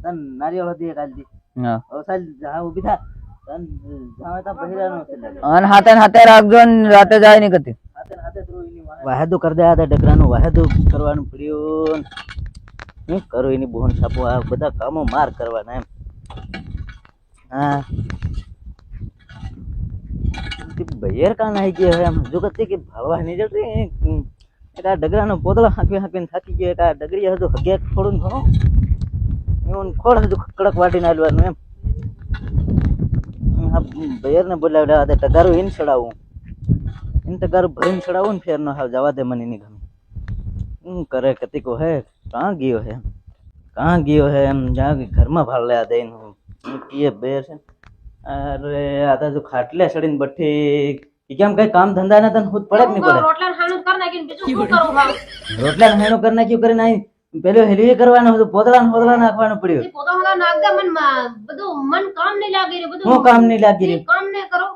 તન નારિયેળ હતી કાલથી હા ઓ સાલ જા ઊભી થા તન જાવે તા બહિરાનો છે અન હાથે રાખજો ને રાતે જાય ની કતી હાથે ત્રોઈની વાહદો કર દે આ ડગરાનું વાહદો કરવાનું પડ્યું હું કરો એની બોન છાપો આ બધા કામો માર કરવાના એમ હા બહેર કાન આવી ગયો હે જો કતી કે ભાળવા નહીં જતી એક આ ડગરાનો પોદળો હાંકીને થાકી ગયો એક આ ડગરી હજુ હગે થોડું ઘણું એવું ખોળ હજુ કડક વાટીને આલવાનું એમ આ બહેરને બોલાવ્યા હતા ટગારું એને ચડાવું એને ટગારું ભરીને ચડાવું ને ફેર ન હાવ જવા દે મને નહીં ગમે હું કરે કતીકો હે કાં ગયો હે એમ જ્યાં ઘરમાં ભાળ લે દે કીએ બેર છે અરે આ તો ખાટલે ચડીને બઠી કેમ કઈ કામ ધંધા ના તને ખુદ પડે કે નહીં પડે રોટલા હાણું કર નાખીને બીજું શું કરું ભાવ રોટલા હાણું કર નાખ્યું કરીને આઈ પેલો હેલી કરવાનો હતો પોદળા નાખવાનું પડ્યું પોદળા નાખ દે મન બધું મન કામ નહીં લાગી રે બધું હું કામ નહીં લાગી રે કામ ને કરો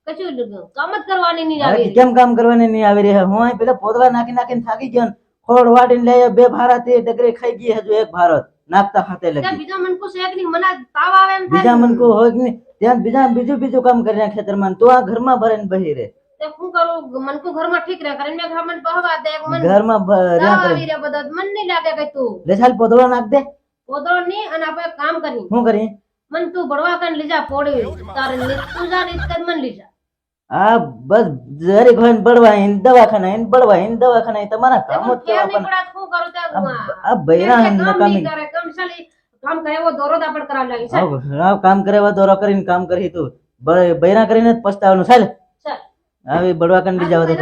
કશું કામ જ કરવાની નહીં આવે કેમ કામ કરવાની નહીં આવે રે હું આ પેલા પોદળા નાખીને થાકી ગયો ખોડ વાટીને લઈ બે ભારાથી ડગરી ખાઈ ગઈ હજુ એક ભારત નાખતા ખાતે લગી બીજા મનકો શેક ની મને તાવ આવે એમ થાય બીજા મનકો હોય કે નહીં ત્યાં બીજું કામ કરી નાખે ખેતરમાં તો આ ઘરમાં ભરીને બહી રે તે શું કરું મનકો ઘરમાં ઠીક રહે કરીને ઘરમાં બહવા દે મન ઘરમાં રહ્યા કરે રે બધા મન નહીં લાગે કે તું લે ચાલ પોદળો નાખ દે પોદળો ની અને આપણે કામ કરી શું કરી મન તું બળવા કન લીજા પોડી તારે તું જા રીત કર મન લીજા આ બસ જરી ઘોન બળવાઈન દવાખાના તમારા કામ જ કેવા પણ શું કરું તે આ બૈરા નકામી કરે કમસાલી કામ કરે એવો દોરો દાપડ કરા લાગી છે હા કામ કરે એવો દોરો કરીને કામ કરી તું બૈરા કરીને જ પસ્તાવાનું ચાલ આવી બળવા કન લીજાવ દે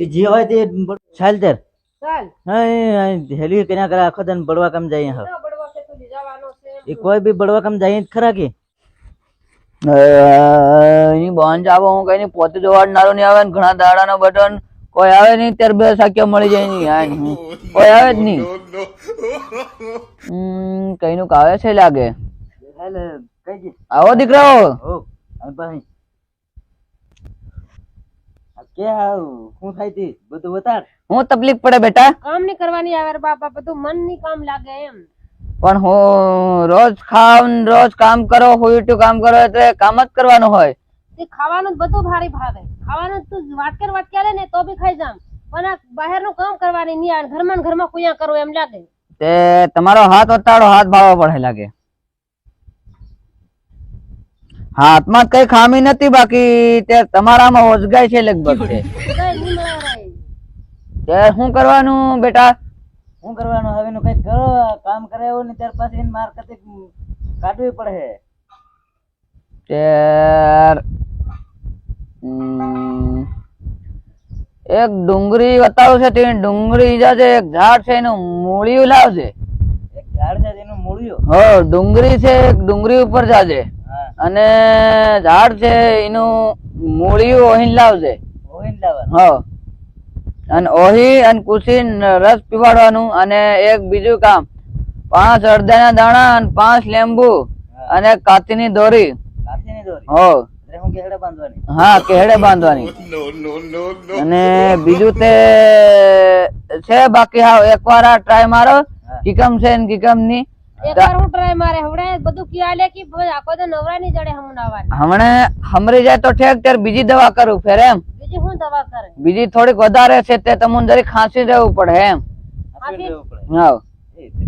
એ જે હોય તે ચાલ તેર ચાલ હા હેલી કેના કરે આખો દન બળવા કામ જાય હા બળવા કે તું લીજાવાનો છે એ કોઈ બી બળવા કામ જાય ખરા કે એની બોન જાવો હું કઈ ની પોતે જોવાડનારો નહીં આવે ને ઘણા દાડાનો બટન કોઈ આવે નહીં ત્યારે બે સાક્યો મળી જાય નહીં કોઈ આવે જ નહીં કઈ નું કાવે છે લાગે આવો દીકરાઓ શું થાય તી બધું બતાડ હું તકલીફ પડે બેટા કામ નહીં કરવાની આવે બાપા બધું મન ની કામ લાગે એમ પણ હું રોજ કામ કરો કામ કરો એટલે કામ જ કરવાનું હોય તે ખાવાનું બધું ભારી ભાવે ખાવાનું તું વાટકે લે ને તો બી ખાઈ જામ પણ આ બહારનું કામ કરવાની નહીં આવે ઘરમાં કુયા કરો એમ લાગે તે તમારો હાથ વતાડો હાથ ભાવો પડે લાગે હાથમાં કઈ ખામી નથી બાકી તે તમારામાં ઓજગાય છે લગભગ છે તે શું કરવાનું બેટા શું કરવાનું હવે નું કઈ કરો કામ કરે એવું ને ત્યાર પછી માર કતે કાઢવી પડે એક ડુંગળી બતાવું છે તે ડુંગળી જાજે એક ઝાડ છે એનું મૂળિયું લાવજે એક ઝાડ છે એનું મૂળિયું હો ડુંગળી છે એક ડુંગળી ઉપર જાજે અને ઝાડ છે એનું મૂળિયું ઓહીન લાવજે હો અને ઓહી અને કુસી રસ પીવાડવાનું અને એક બીજું કામ 5 અડદાના દાણા અને 5 લીંબુ અને કાતીની દોરી હો હા કેહડે બાંધવાની અને બીજું તે છે બાકી હા એકવાર આ ટ્રાય મારો કિકમ છે ને કિકમ ની એકવાર હું ટ્રાય મારે હવડે બધું કિયાલે કી આખો તો નવરા ની જડે હમણાવાની હમણે હમરી જાય તો ઠેક ત્યારે બીજી દવા કરું ફેર એમ હું દવા કરે બીજી થોડીક વધારે છે તે તમને જરી ખાંસી રહેવું પડે એમ હા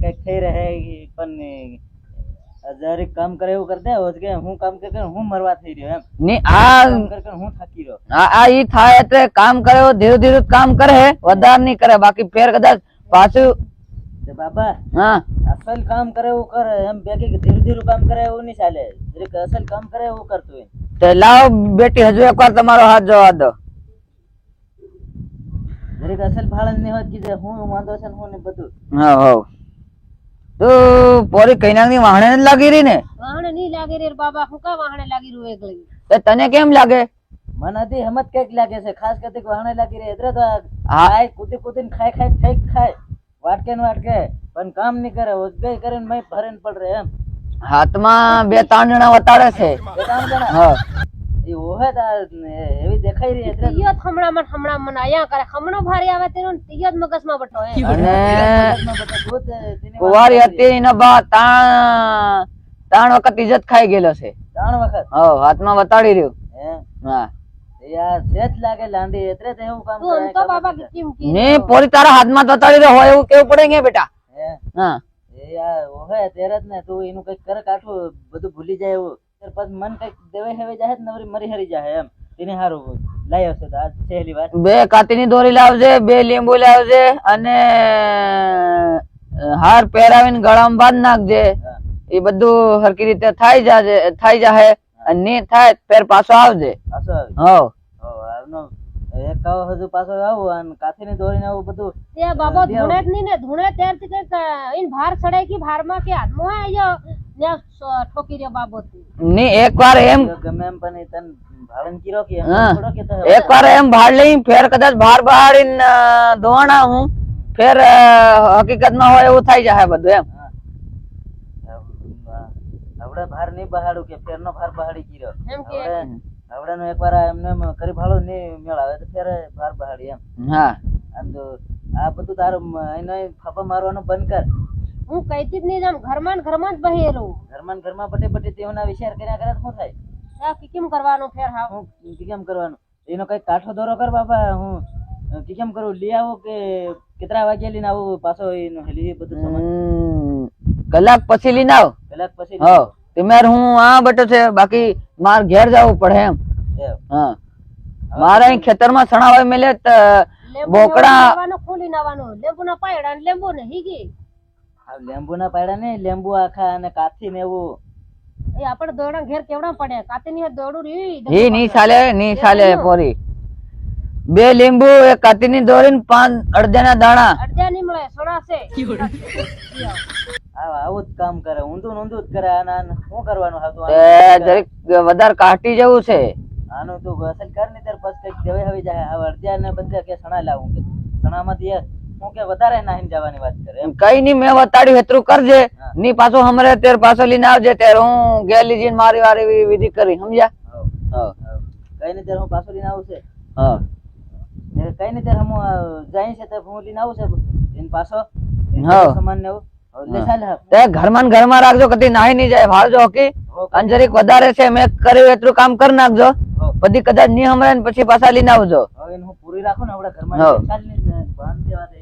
કઈક થઈ રહે પણ જરી કામ કરે એવું કરતે હોત કે હું કામ કરે હું મરવા થઈ રહ્યો એમ ની આ હું થાકી રહ્યો આ ઈ થાય એટલે કામ કરે ધીરે કામ કરે વધારે નહીં કરે બાકી ફેર કદાચ પાછું બાબા હા અસલ કામ કરે એવું કરે એમ બાકી ધીરે કામ કરે એવું નહીં ચાલે જરીક અસલ કામ કરે એવું કરતું તે લાવ બેટી હજુ એકવાર તમારો હાથ જોવા દો જરીક અસલ ફાળન ને હોત કીધે હું વાંધો છે હું ને બધું હા હો તો પોરી કઈના ની વાહણે ન લાગી રહી ને વાહણે નહીં લાગી રહી બાબા હું કા વાહણે લાગી રૂ એકલી તે તને કેમ લાગે મને હતી હમત કેક લાગે છે ખાસ કરતી વાહણે લાગી રહી એટલે તો આય કૂદીને ખાય વાટકે પણ કામ નહીં કરે ઓજગાઈ કરીને મેં ભરેન પડ રહે એમ હાથમાં 2-3 જણા વતાડે છે 2-3 જણા હા એ ઓહે તાર એવી દેખાઈ રહી એટલે તિયો હમણાં મન આયા કરે હમણો ભારી આવે તેનો તિયો જ મગજમાં બટો હે અને કુંવારી હતી એના બા ત્રણ વખત ઇજ્જત ખાઈ ગયેલો છે. 3 વખત હા, હાથમાં વતાડી રહ્યો. હે હા, યાર સેજ લાગે લાંડી એટલે તે એવું કામ તું તો બાબા કે કેમ કી ને પોરી તારા હાથમાં વતાડી રહ્યો હોય એવું કેવું પડે ને બેટા. હે હા, એ યાર ઓહે તેર જ ને તું એનું કઈક કરે કાઠું બધું ભૂલી જાય એવું ત્યાર પછી મન કઈક દેવાય હવે જાય નવરી મરી હરી જાય એમ તેને હારું લાયો છે તો આ સહેલી વાત. 2 કાતીની દોરી લાવજે, 2 લીંબુ લાવજે અને હાર પહેરાવીને ગળામાં બાંધ નાખજે. એ બધું હરકી રીતે થઈ જાહે અને ની થાય ફેર પાછો આવજે. પાછો આવી હો આવનો એક કાવ હજુ પાછો આવું અને કાથીની દોરીને આવું બધું તે બાબો ધૂણે જ નહીં ને ધૂણે ત્યારથી કઈક ઈન ભાર ચડાઈ કી ભારમાં કે હાથમાં આયો ને ઠોકી રહ્યો બાબો ની એકવાર એમ ગમે એમ પણ તન ભાડન કીરો કે હા. થોડો કે તો એકવાર એમ ભાડ લઈ ફેર કદાચ ભાર બહાડીને દોવાના હું ફેર હકીકતમાં હોય એવું થઈ જાય બધું એમ. આવડે ભાર નહીં બહાડું કે ફેરનો ભાર બહાડી કીરો એમ કે આવડાનો એકવાર એમને કરી ભાડો નહીં મેળાવે તો ફેર ભાર બહાડી એમ. હા, આમ તો આ બધું તારું એને ફાફા મારવાનું બંધ કર. હું કઈતી જ નહીં જામ ઘરમાં ને ઘરમાં જ બહી રહું ઘરમાં બટે બટે તેઓના વિચાર કર્યા કરે તો શું થાય? આ કેમ કરવાનું ફેર હાવ હું કેમ કરવાનું એનો કઈ કાઠો દોરો કર બાપા. હું કેમ કરું લઈ આવો કે કેટલા વાગે લઈને આવું પાછો એનો હેલી બધું સામાન કલાક પછી લઈને આવ. કલાક પછી હો તમારે હું આ બેઠો છે બાકી માર ઘેર જવું પડે એમ. એમ. હા, મારે અહીં ખેતરમાં સણાવાય મેલે બોકડા ખોલી નાવાનું લેંબુ ના પાયડા ને લેંબુ ને હીગી લેંબુ ના પાયડા ને લેંબુ આખા અને કાથી ને એવું એ આપણે દોડા ઘેર કેવડા પડે કાતે ની દોડું રી ઈ ની ચાલે પોરી. 2 લીંબુ, 1 કાતીની દોરી ને 5 અડદિયાના દાણા. અડધા ની મળે સોડાશે આવું જ કામ કરે ઊંધું જ કરે. આના શું કરવાનું હતું? જરીક વધારે કાટી જેવું છે. આનું તું અસલ કર ને ત્યાર પછી કઈક દેવાય આવી જાય. આ અડદિયા ને બધે કે સણા લાવું કે સણામાંથી હું કે વધારે નાહીને જવાની વાત કરે એમ. કઈ ની મેં વતાડ્યું હેતરું કરજે ની પાછો હમરે તેર પાછો લઈને આવજે ત્યારે હું ઘેર લીજીને મારી વારી વિધિ કરી સમજ્યા. કઈ ને ત્યારે હું પાછો લઈને આવું છે. હા, કઈ ને ત્યારે હું જાય છે તો હું લઈને આવું છે એને પાછો સામાન ને એવું લે ચાલ. તે ઘરમાં રાખજો કદી નાહી નહીં જાય ભાળજો હકી. અને જરીક વધારે છે મેં કર્યું એટલું કામ કરી નાખજો. બધી કદાચ નહીં હમરે ને પછી પાછા લઈને આવજો. હવે હું પૂરી રાખું ને આપડા ઘરમાં ચાલ ને બાંધ દેવા દે.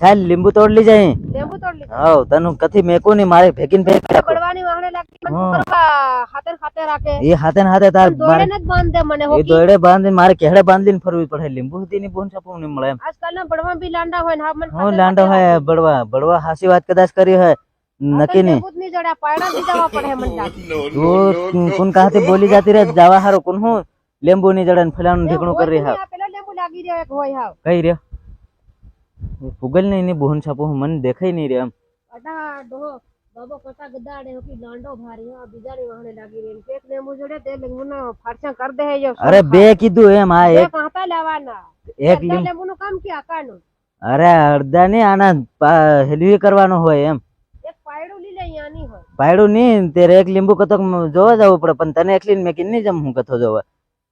ચાલ લીંબુ તોડ લી જાય. લેંબુ તોડ લી હાઉ તનું કથી મેકો ની મારે ભેગીન ભેગ પડવાની વાહણે લાગી પણ કરવા હાથે રાખે એ હાથે ને હાથે તાર દોડે ન જ બાંધ દે મને એ હોકી દોડે બાંધી મારે કેહડે બાંધીને ફરવી પડે. લીંબુ હતી ની બોન છાપું નહીં મળે એમ. આજકાલ ના બડવા બી લાંડા હોય ને હા મને હું લાંડો હોય બળવા હાસી વાત કદાચ કરી હોય નકી નહીં. લેંબુ ની જડે પાયડા બી જવા પડે મને લાગે તું કોણ કાહથી બોલી જાતી રે જાવા હારો કોણ હું લીંબુ ની જડે ને ફલાણું ઢીકણું કરી હા પેલા લેંબુ લાગી રહ્યો એક હોય હાવ કઈ રહ્યો ફુગલ નહીં ની બોન છાપું મને દેખાય નહીં રે એમ. અડા ડોહો બાબો કટા ગદાડે હોકી લાંડો ભારી હા બીજાની વાહણે લાગી રહી એક લેંબુ જડે તે લેંબુ ના ફારસા કર દે જો અરે બે કીધું એમ આ એક કાંતા લેવાના એક લેંબુ નું કામ કે આકાનું અરે અડધા ની આના હેલવી કરવાનો હોય એમ. એક પાયડું લી લે યાની હોય પાયડું નહીં તેરે એક લીંબુ કતો જોવા જવું પડે પણ તને એકલી મેં નહીં જમ હું કથો જોવા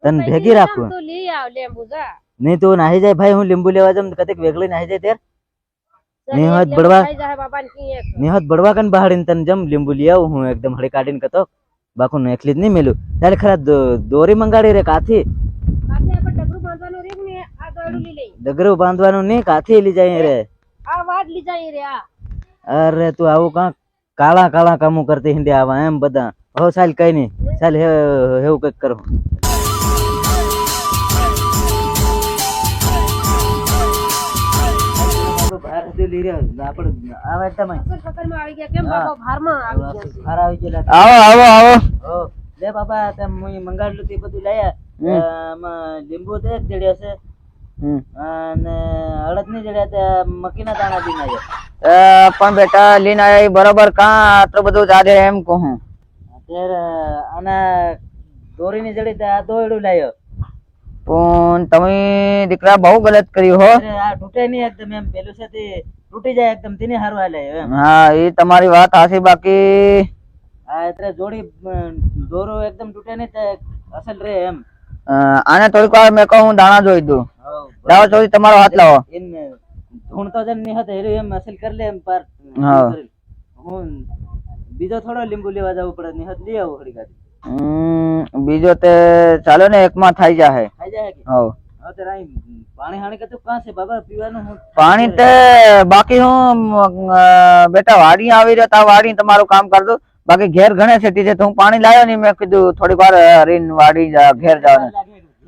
તને ભેગી રાખું તું લઈ આવ લેંબુ જા નહીં તું નાહી જાય ભાઈ હું લીંબુ લેવા જમ કતેક વેગળી નાહી જાય ત્યારે નિહત બળવા ખાઈ જાય બાબા ને કી એક નિહત બળવા કન બહાડીને તને જમ લીંબુ લઈ આવું હું એકદમ હળી કાઢીને કતો બાકુ ને એકલી જ નહીં મેલું ત્યારે ખરા દોરી મંગાડી રે કાથી કાતે આપણે ડગરું બાંધવાનું રીક ને આ દોડું લઈ લઈ ડગરું બાંધવાનું નહીં કાથી લઈ જાય રે. આ વાડ લઈ જાય રે આ અરે તું આવું કાં કાળા કામો કરતી હિંડે આવા એમ બધા. હો ચાલ કઈ નહીં ચાલ એવું કઈક કરો. લે બાપા તમે મંગાડલું તે બધું લાયા લીંબુ તો એક જડ્યો છે અને અડદ ની જડ્યા મકીના દાણા બી ના પણ બેટા લઈને આયા બરોબર કાં આટલું બધું જાદે એમ કહું અત્યારે આના દોરી ની જડી આ દોયડું લાયો પણ તમે દીકરા બહુ ગલત કર્યું હો. આ તૂટે નહીં એકદમ એમ પેલું છે તે તૂટી જાય એકદમ તેને હારું હાલે એમ. હા એ તમારી વાત હાસી બાકી આ એટલે જોડી દોરો એકદમ તૂટે નહીં તે અસલ રે એમ. આને થોડીક વાર મેં કહું દાણા જોઈ દઉં. લાવો ચોરી તમારો હાથ લાવો. એમ ધૂણતો જન નહીં હતો એરું એમ અસલ કરી લે એમ પાર. હા. હું બીજો થોડો લીંબુ લેવા જવું પડે નહીં હોત લઈ આવું થોડી ગાડી. બીજો તે ચાલો ને એકમાં થઈ જાહે. થઈ જાય કે હવ હવે તે રાઈ પાણી હાણી કતું કાં છે બાબા પીવાનું? હું પાણી તે બાકી હું બેટા વાડી આવી રહ્યો તા વાડી તમારું કામ કર દઉં. બાકી ઘેર ઘણે સેટી છે તો હું પાણી લાવ્યો નહીં. મેં કીધું થોડીક વાર રીન વાડી ઘેર જવાનું.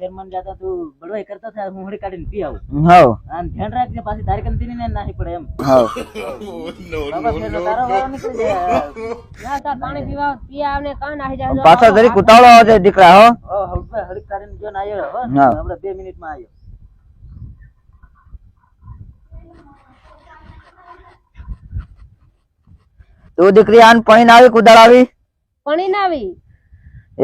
ઘેર મન જાતા તું બળવાઈ કરતો થાય હું હળી કાઢીને પી આવું. હવ આમ ધ્યાન રાખજે પાછી તારી કંપની ને નાહી પડે એમ. હવ બાબા ફેર તારો વારો નીકળી જાય. ના તાર પાણી પી આવને કાં નાહી જાય. પાછો જરીક ઉતાવળો આવજે દીકરા. હો હળી કાઢીને જો ને આવ્યો હો હા. આપણે 2 મિનિટમાં આવ્યો. તું દીકરી આન પાણી આવી કુદાળ આવી પાણી ના આવી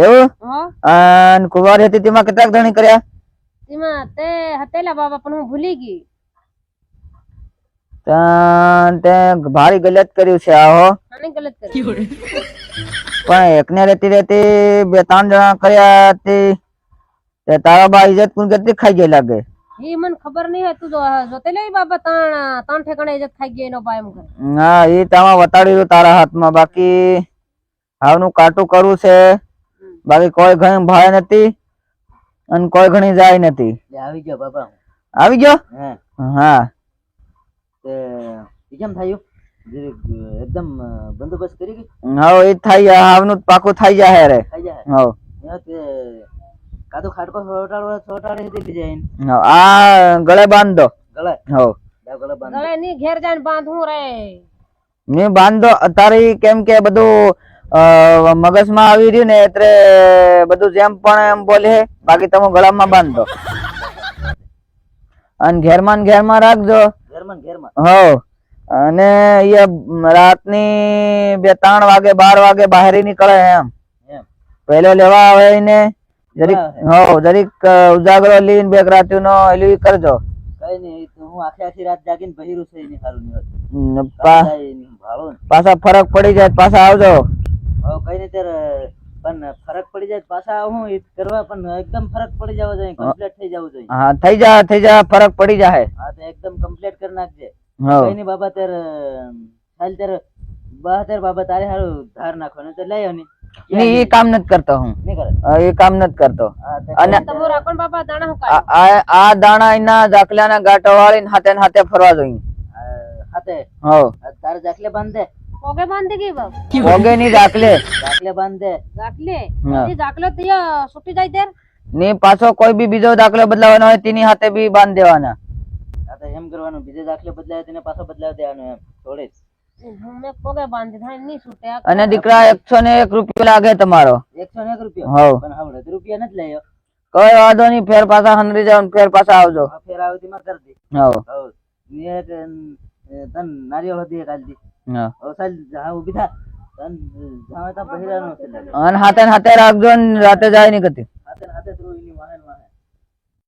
એવું? હો અને કુંવાર હતી તેમાં કેટલાક ધણી કર્યા? તેમાં તે હતેલા બાબા પણ હું ભૂલી ગઈ. તે ભારી ગલત કર્યું છે આ. હો આને ગલત કરી. પણ એકને રહેતી રહેતી 2-3 જણા કર્યા તે તારા બા ઇજ્જત કોણ કેટલી ખાઈ ગઈ લાગે. ઈ મને ખબર નહીં હતું જોતે લે બાબા ત્રણ ઠેકાણે ઇજ્જત ખાઈ ગઈ એનો ભાઈ એમ કરે. હા એ તામાં વતાડી રહ્યું તારા હાથમાં. બાકી હાવનું કાટું કરવું છે. બાકી કોઈ ઘણી ભાઈ નથી અને કોઈ ઘણી જાય નથી. લે આવી ગયો બાબા. આવી ગયો? હે હા તે કેમ થયું? એકદમ બંદોબસ્ત કરી ગઈ. હા એ થઈ જાય. હાવનું પાકું થઈ જાય રે. થઈ જાય. હવ તે કાદો ખાટકો છોટાડે દીધી જાય. આ ગળે બાંધ દો. ગળે હવ ગળે બાંધ. ગળે ની ઘેર જઈને બાંધવું રે. ની બાંધો તારી કેમ કે બધું મગજમાં આવી રહ્યું ને એટલે બધું જેમ પણ એમ બોલે. બાકી તમે ગળામાં બાંધો અને ઘેરમાં ને ઘેરમાં રાખજો. ઘેરમાં ઘેરમાં. હવ અને એ રાતની 2-3 વાગે 12 વાગે બહાર નીકળે એમ. એમ પેલો લેવા આવે ને જરીક જરીક ઉજાગરો લઈને 2 રાત્રિનો એલી કરજો. કઈ નહીં હું આખી રાત જાગીને બહિરું છે એની સારું નહીં હોતું. ભાળો ને પાછા ફરક પડી જાય પાછા આવજો. હવે કઈ નહીં ત્યારે પણ ફરક પડી જાય પાછા આવું ઈ કરવા પણ એકદમ ફરક પડી જવો જોઈએ. કમ્પ્લીટ થઈ જવું જોઈએ. હા થઈ જાય ફરક પડી જાય. હા તો એકદમ કમ્પ્લીટ કરી નાખજે. હવ કઈ નહીં બાબા ત્યારે હાલ ત્યારે 72 બાબા તારે હારું ધાર નાખવાનું તો લઈ આવની. એ કામ નથી કરતો હું. નહીં કરે. એ કામ નથી કરતો. અને તમે રાખણ બાપા દાણા હું કાઢો. આ દાણા એના જાકલાના ગાંઠો વાળીને હાથે ને હાથે ફરવા જોઈએ. હાથે હવ તારે જાકલે બાંધ દે. પોગે બાંધી ગઈ બાપ. પોગે ની જાકલે જાકલે બાંધ દે. જાકલે હા. એ જાકલો ત્યાં છૂટી જાય ત્યારે ની પાછો કોઈ બી બીજો દાખલો બદલાવાનો હોય તેની હાથે બી બાંધ દેવાના. આ તો એમ કરવાનું બીજે દાખલે બદલાય તેને પાછો બદલાવી દેવાનો એમ થોડે જ. મેં પોગે બાંધી થાય નહીં છૂટે. અને દીકરા 101 રૂપિયા લાગે તમારો. 101 રૂપિયા. હવ પણ હવે 10 રૂપિયા નથી લઈ આવ્યો. કોઈ વાંધો નહીં. ફેર પાછા હંદરી જાવ ફેર પાછા આવજો. આ ફેર આવતી માં કરી દે. હવ હવ ને એક તન નારિયેળ હતી એક આલતી. હા. હવે ચાલ જા ઊભી થા. તન જાવે તા બહિરાનો છે લાગે. અને હાથે ને હાથે રાખજો ને રાતે જાય નહીં કતી. હાથે તું એની વાહન વાહન